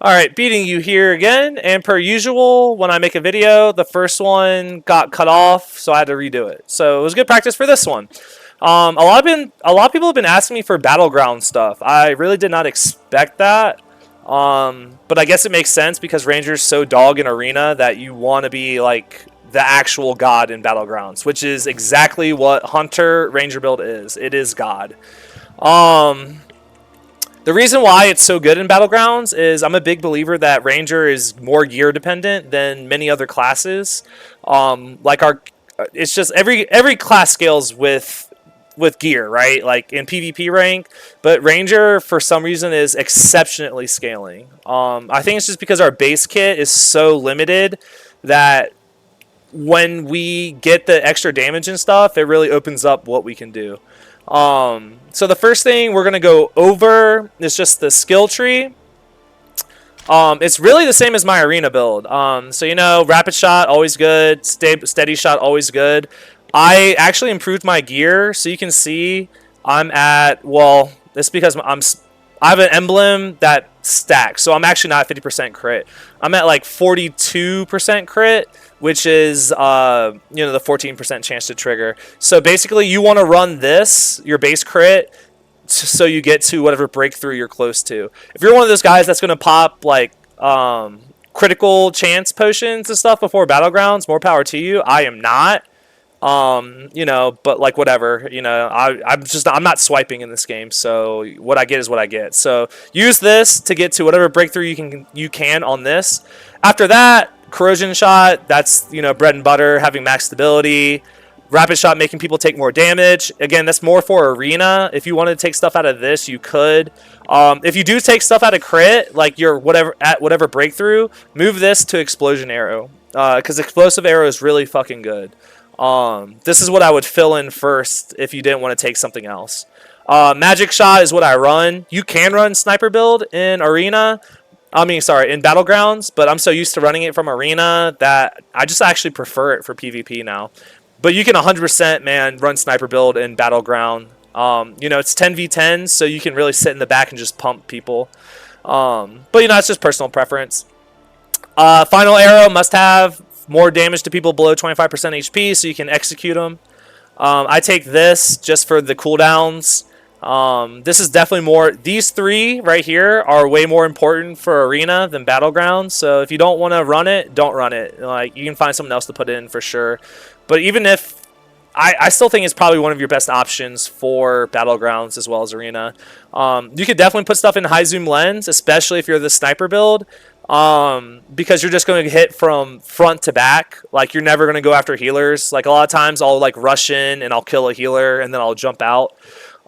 Alright, beating you here again, and per usual, when I make a video, the first one got cut off, so I had to redo it. So it was good practice for this one. A lot of people have been asking me for Battleground stuff. I really did not expect that, but I guess it makes sense because Ranger's so dog in Arena that you want to be like the actual god in Battlegrounds, which is exactly what Hunter Ranger build is. It is god. The reason why it's so good in Battlegrounds is I'm a big believer that Ranger is more gear dependent than many other classes. It's just every class scales with gear, right? Like in PvP rank, but Ranger for some reason is exceptionally scaling. I think it's just because our base kit is so limited that when we get the extra damage and stuff, it really opens up what we can do. So the first thing we're going to go over is just the skill tree. It's really the same as my arena build. So, you know, rapid shot, always good. Steady shot, always good. I actually improved my gear. So you can see I'm at, well, it's because I have an emblem that stacks. So I'm actually not 50% crit. I'm at like 42% crit, which is, you know, the 14% chance to trigger. So basically you want to run this, your base crit, so you get to whatever breakthrough you're close to. If you're one of those guys that's going to pop like critical chance potions and stuff before Battlegrounds, more power to you. I am not. You know, but like whatever, you know, I'm not swiping in this game, so what I get is what I get. So use this to get to whatever breakthrough you can on this. After that, corrosion shot, that's, you know, bread and butter, having max stability. Rapid shot, making people take more damage. Again, that's more for arena. If you wanted to take stuff out of this, you could. If you do take stuff out of crit, like your whatever breakthrough, move this to explosion arrow, because explosive arrow is really fucking good. This is what I would fill in first if you didn't want to take something else. Magic shot is what I run. You can run sniper build in arena. In Battlegrounds, but I'm so used to running it from arena that I just actually prefer it for PvP now. But you can 100%, man, run sniper build in Battleground. You know, it's 10v10, so you can really sit in the back and just pump people. But, you know, it's just personal preference. Final arrow, must have. More damage to people below 25% HP, so you can execute them. I take this just for the cooldowns. This is definitely more. These three right here are way more important for arena than Battlegrounds. So if you don't want to run it, don't run it. Like, you can find something else to put in for sure. But even if I still think it's probably one of your best options for Battlegrounds as well as arena. You could definitely put stuff in high zoom lens, especially if you're the sniper build. Because you're just going to hit from front to back. Like, you're never going to go after healers. Like, a lot of times I'll like rush in and I'll kill a healer and then I'll jump out.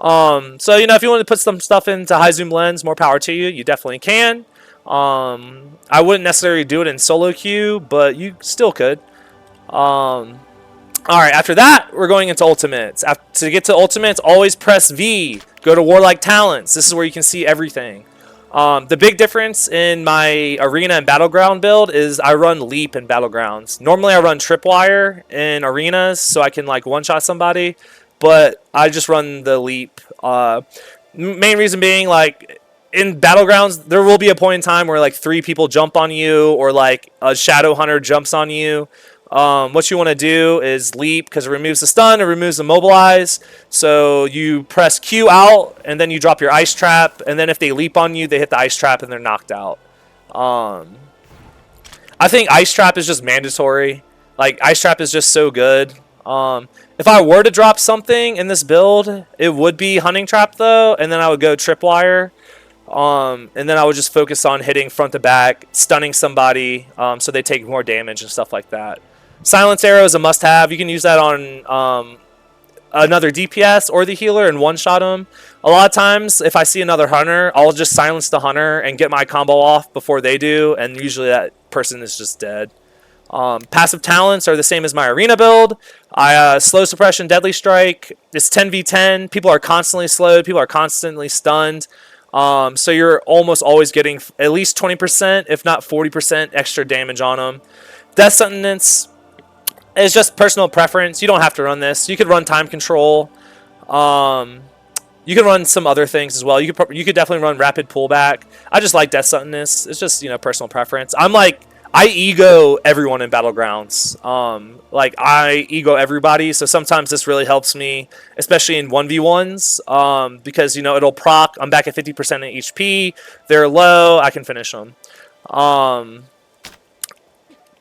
So, you know, if you want to put some stuff into high zoom lens, more power to you. You definitely can. I wouldn't necessarily do it in solo queue, but you still could. Alright, after that, we're going into ultimates. To get to ultimates, always press V. Go to Warlike Talents. This is where you can see everything. The big difference in my arena and battleground build is I run leap in battlegrounds. Normally I run tripwire in arenas so I can like one-shot somebody, but I just run the leap. Main reason being, like, in battlegrounds there will be a point in time where like 3 people jump on you or like a shadow hunter jumps on you. What you want to do is leap because it removes the stun, it removes the mobilize. So you press Q out and then you drop your ice trap, and then if they leap on you, they hit the ice trap and they're knocked out. I think ice trap is just mandatory. Like, ice trap is just so good. If I were to drop something in this build, it would be hunting trap though, and then I would go tripwire. And then I would just focus on hitting front to back, stunning somebody, so they take more damage and stuff like that. Silence arrow is a must-have. You can use that on another DPS or the healer and one-shot them. A lot of times, if I see another hunter, I'll just silence the hunter and get my combo off before they do, and usually that person is just dead. Passive talents are the same as my arena build. Slow suppression, deadly strike. It's 10v10. People are constantly slowed. People are constantly stunned. So you're almost always getting at least 20%, if not 40% extra damage on them. Death sentence is just personal preference. You don't have to run this. You could run time control. You can run some other things as well. You could definitely run rapid pullback. I just like death suddenness. It's just, you know, personal preference. I ego everyone in Battlegrounds. Like I ego everybody, so sometimes this really helps me, especially in 1v1s, because, you know, it'll proc. I'm back at 50% in HP. They're low. I can finish them.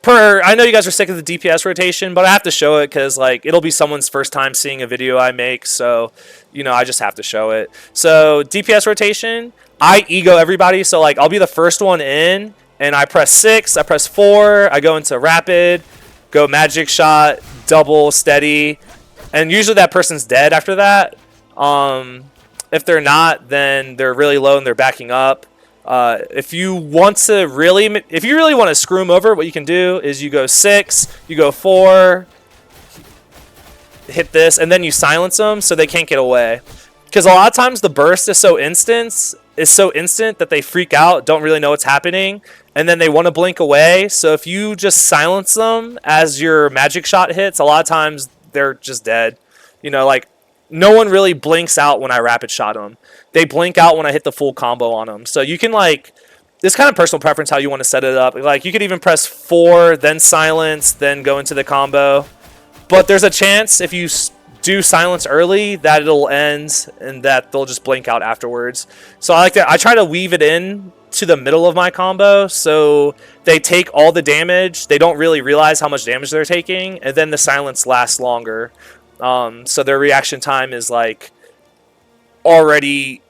I know you guys are sick of the DPS rotation, but I have to show it because, like, it'll be someone's first time seeing a video I make, so, you know, I just have to show it. So DPS rotation, I ego everybody, so, like, I'll be the first one in, and I press 6, I press 4, I go into rapid, go magic shot, double, steady, and usually that person's dead after that. If they're not, then they're really low and they're backing up. If you really want to screw them over, what you can do is you go 6, you go 4, hit this, and then you silence them so they can't get away. Because a lot of times the burst is so instant that they freak out, don't really know what's happening, and then they want to blink away. So if you just silence them as your magic shot hits, a lot of times they're just dead. You know, like, no one really blinks out when I rapid shot them. They blink out when I hit the full combo on them. So you can, like, this kind of personal preference how you want to set it up. Like, you could even press 4, then silence, then go into the combo. But there's a chance if you do silence early that it'll end and that they'll just blink out afterwards. So I try to weave it in to the middle of my combo so they take all the damage. They don't really realize how much damage they're taking, and then the silence lasts longer. So their reaction time is, like, already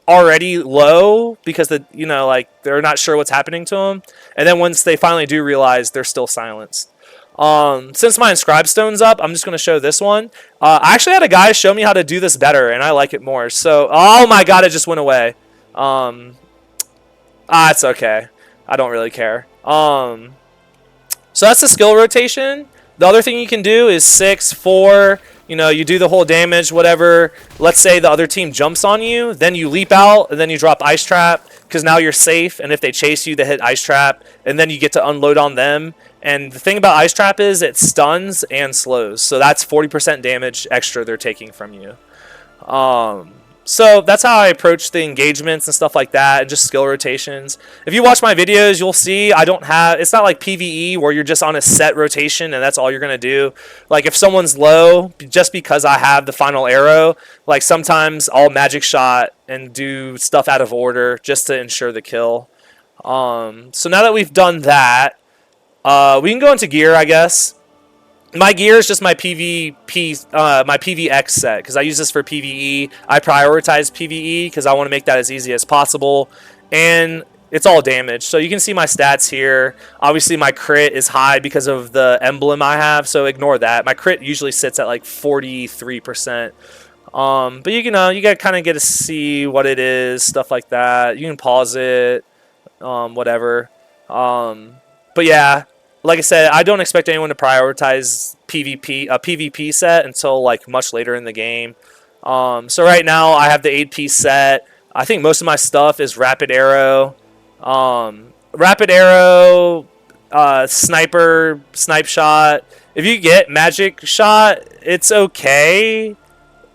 low because they're not sure what's happening to them, and then once they finally do realize, they're still silenced. Since my Inscribed Stone's up, I'm just going to show this one. I actually had a guy show me how to do this better, and I like it more. So, oh my god, it just went away. It's okay. I don't really care. So that's the skill rotation. The other thing you can do is 6, 4, you know, you do the whole damage, whatever. Let's say the other team jumps on you, then you leap out, and then you drop Ice Trap, because now you're safe, and if they chase you, they hit Ice Trap, and then you get to unload on them. And the thing about Ice Trap is it stuns and slows, so that's 40% damage extra they're taking from you. So that's how I approach the engagements and stuff like that, and just skill rotations. If you watch my videos, you'll see it's not like PvE where you're just on a set rotation and that's all you're going to do. Like, if someone's low, just because I have the final arrow, like, sometimes I'll magic shot and do stuff out of order just to ensure the kill. So now that we've done that, we can go into gear, I guess. My gear is just my my PvX set, because I use this for PvE. I prioritize PvE because I want to make that as easy as possible, and it's all damage. So you can see my stats here. Obviously, my crit is high because of the emblem I have, so ignore that. My crit usually sits at like 43%. But you gotta kind of get to see what it is, stuff like that. You can pause it, whatever. But yeah. Like I said, I don't expect anyone to prioritize a PvP set until, like, much later in the game. So right now I have the 8-piece set. I think most of my stuff is rapid arrow. Snipe shot. If you get magic shot, it's okay.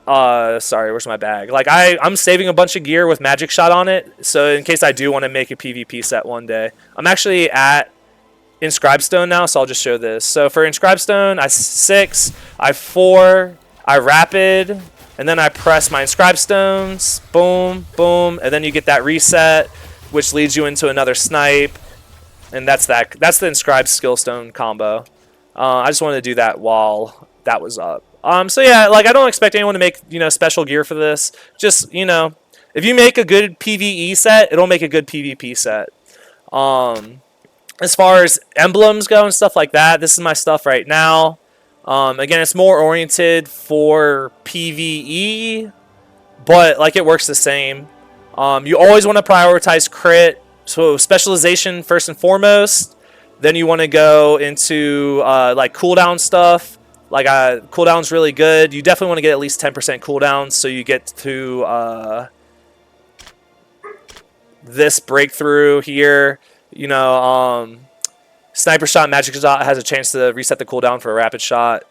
Sorry, where's my bag? Like, I'm saving a bunch of gear with magic shot on it, so in case I do want to make a PvP set one day. I'm actually at Inscribed Stone now, so I'll just show this. So for Inscribed Stone, I 6, I 4, I rapid, and then I press my Inscribed Stones, boom, boom, and then you get that reset, which leads you into another snipe, and that's the Inscribed Skill Stone combo. I just wanted to do that while that was up. So yeah, like, I don't expect anyone to make, special gear for this. Just, if you make a good PvE set, it'll make a good PvP set. As far as emblems go and stuff like that, this is my stuff right now. Again, it's more oriented for PvE, but, like, it works the same. You always want to prioritize crit, so specialization first and foremost. Then you want to go into like, cooldown stuff. Like, cooldown's really good. You definitely want to get at least 10% cooldown, so you get to this breakthrough here. Sniper shot, magic shot has a chance to reset the cooldown for a rapid shot.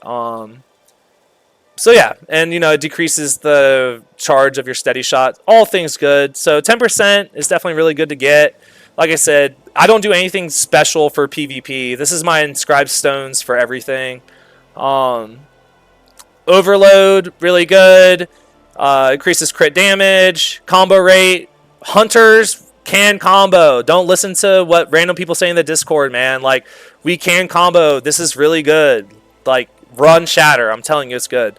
So yeah, and you know, it decreases the charge of your steady shot. All things good. So 10% is definitely really good to get. Like I said, I don't do anything special for PvP. This is my Inscribed Stones for everything. Um, Overload, really good. Increases crit damage, combo rate. Hunters can combo. Don't listen to what random people say in the Discord, man. Like, we can combo. This is really good. Like, run Shatter. I'm telling you, it's good.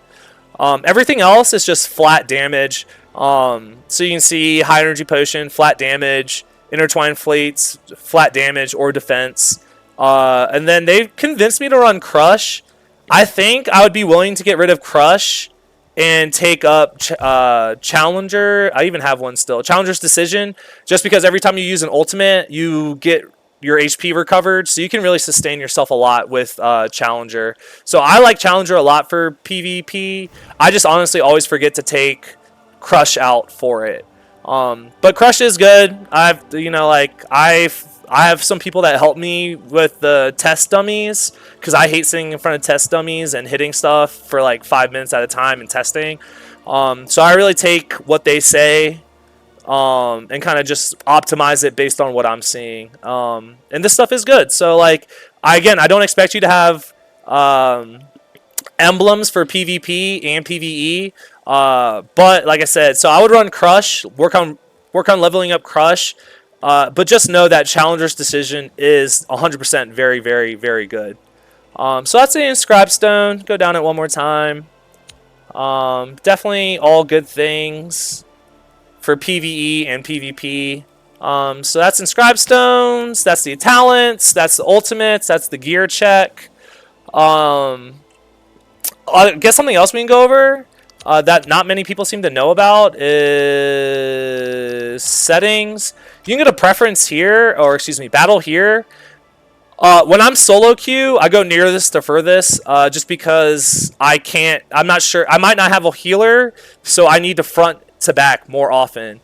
Everything else is just flat damage. So you can see high energy potion, flat damage, intertwined fleets, flat damage or defense. And then they convinced me to run Crush. I think I would be willing to get rid of Crush and take up Challenger. I even have one still. Challenger's Decision, just because every time you use an ultimate, you get your HP recovered, so you can really sustain yourself a lot with Challenger. So I like Challenger a lot for PvP. I just honestly always forget to take Crush out for it. But Crush is good. I have some people that help me with the test dummies because I hate sitting in front of test dummies and hitting stuff for like 5 minutes at a time and testing. So I really take what they say and kind of just optimize it based on what I'm seeing. And this stuff is good. So like, I don't expect you to have emblems for PvP and PvE. But like I said, so I would run Crush, work on leveling up Crush. But just know that Challenger's Decision is 100% very, very, very good. So that's the Inscribed Stone. Go down it one more time. Definitely all good things for PvE and PvP. So that's Inscribed Stones. That's the talents. That's the ultimates. That's the gear check. I guess something else we can go over that not many people seem to know about is settings. You can get a preference here, or excuse me, battle here. When I'm solo queue, I go nearest to furthest, just because I'm not sure. I might not have a healer, so I need to front to back more often.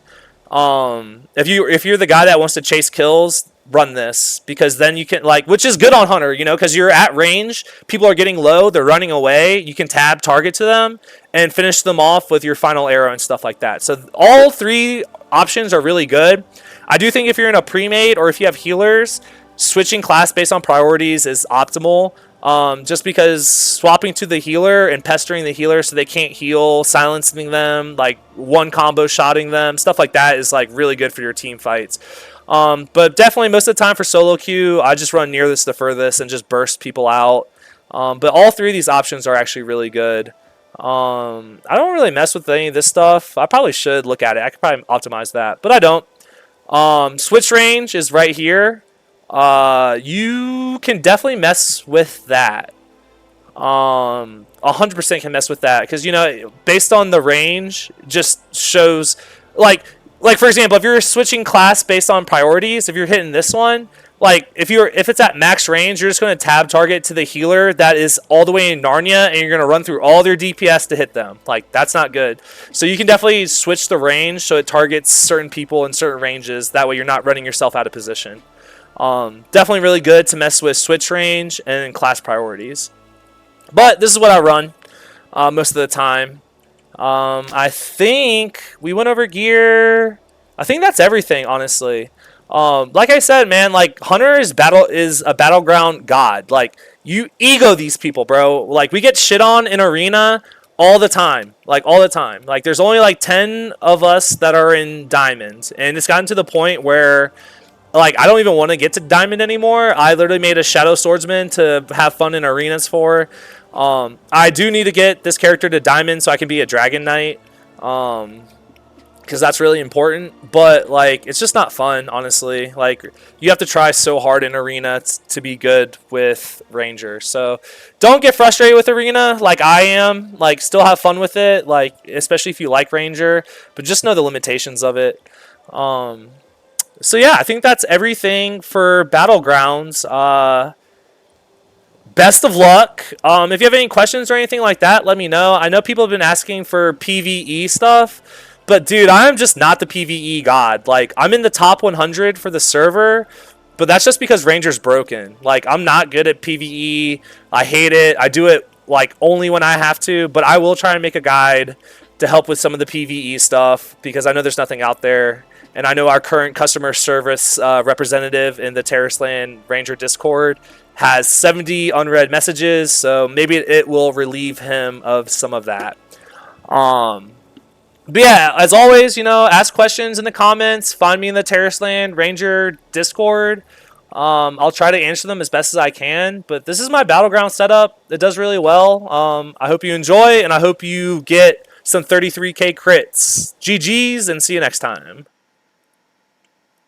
If you're the guy that wants to chase kills, run this, because then you can, like, which is good on Hunter, you know, because you're at range, people are getting low, they're running away, you can tab target to them and finish them off with your final arrow and stuff like that. So all three options are really good. I do think if you're in a pre-made or if you have healers, switching class based on priorities is optimal. Just because swapping to the healer and pestering the healer so they can't heal, silencing them, like one combo shotting them, stuff like that is like really good for your team fights. But definitely most of the time for solo queue, I just run nearest to furthest and just burst people out. But all three of these options are actually really good. I don't really mess with any of this stuff. I probably should look at it. I could probably optimize that, but I don't. Switch range is right here. You can definitely mess with that. 100% can mess with that, because, you know, based on the range, just shows, like for example, if you're switching class based on priorities, if you're hitting this one, like if it's at max range, you're just going to tab target to the healer that is all the way in Narnia, and you're going to run through all their DPS to hit them. Like, that's not good. So you can definitely switch the range so it targets certain people in certain ranges. That way you're not running yourself out of position. Definitely really good to mess with switch range and class priorities. But this is what I run most of the time. I think we went over gear. I think that's everything, honestly. Like I said, man, like, Hunter is a battleground god. Like, you ego these people, bro. Like, we get shit on in arena all the time. Like, all the time. Like, there's only like 10 of us that are in diamond, and it's gotten to the point where, like, I don't even want to get to diamond anymore. I literally made a shadow swordsman to have fun in arenas for. I do need to get this character to diamond so I can be a dragon knight, because that's really important. But, like, it's just not fun, honestly. Like, you have to try so hard in arena to be good with ranger. So don't get frustrated with arena like I am. Like, still have fun with it, like, especially if you like ranger, but just know the limitations of it. So yeah, I think that's everything for Battlegrounds. Best of luck. If you have any questions or anything like that, let me know. I know people have been asking for PvE stuff, but dude, I'm just not the PvE god. Like, I'm in the top 100 for the server, but that's just because Ranger's broken. Like, I'm not good at PvE. I hate it. I do it like only when I have to, but I will try and make a guide to help with some of the PvE stuff because I know there's nothing out there. And I know our current customer service representative in the Tarisland Ranger Discord has 70 unread messages, so maybe it will relieve him of some of that. But yeah, as always, ask questions in the comments. Find me in the Tarisland Ranger Discord. I'll try to answer them as best as I can. But this is my Battleground setup. It does really well. I hope you enjoy, and I hope you get some 33k crits. GG's, and see you next time.